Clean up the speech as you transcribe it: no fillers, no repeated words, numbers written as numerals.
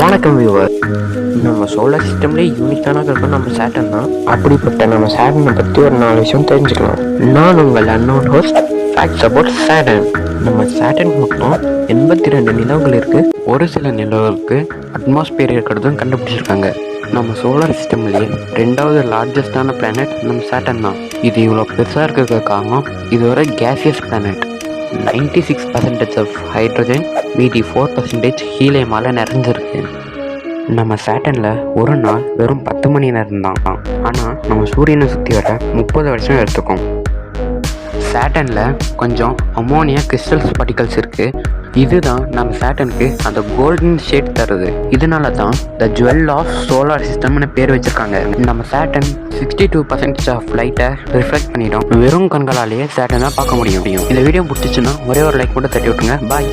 வணக்கம் வியூவர். நம்ம சோலார் சிஸ்டம்லேயே யூனிக்கான கிரகம் நம்ம சேட்டன் தான். அப்படிப்பட்ட நம்ம சேட்டனை பற்றி ஒரு 4 விஷயம் தெரிஞ்சுக்கலாம். நான் உங்கள் unknown host. Facts about Saturn. நம்ம சேட்டன் மொத்தம் 82 நிலவுகள் இருக்கு. ஒரு சில நிலவுகளுக்கு அட்மாஸ்பியர் இருக்கிறதும் கண்டுபிடிச்சிருக்காங்க. நம்ம சோலார் சிஸ்டம்லேயே 2வது லார்ஜஸ்டான பிளானட் நம்ம சேட்டன் தான். இது இவ்வளோ பெருசாக இருக்கிற காரணம் இது ஒரு கேசியஸ் பிளானட். 96% ஆஃப் ஹைட்ரஜன், மீதி 4% ஹீலியமால நிறைஞ்சிருக்கு. நம்ம சேட்டனில் ஒரு நாள் வெறும் 10 மணி நேரம் தான். ஆனால் நம்ம சூரியனை சுற்றி வர 30 வருஷம் எடுத்துக்கும். சேட்டனில் கொஞ்சம் அமோனியா கிறிஸ்டல்ஸ் பார்ட்டிகல்ஸ் இருக்குது. இதுதான் நம்ம சேட்டனுக்கு அந்த கோல்டன் ஷேட் தருது. இதனால தான் த ஜுவல் ஆஃப் சோலார் சிஸ்டம்னு பேர் வச்சுருக்காங்க. நம்ம சேட்டன் 62% ஆஃப் லைட்டை ரிஃப்ளெக்ட் பண்ணிடும். வெறும் கண்களாலேயே சேட்டன் தான் பார்க்க முடியும். இந்த வீடியோ பிடிச்சிச்சுன்னா ஒரே ஒரு லைக் மட்டும் தட்டி விட்டுருங்க. பாய்.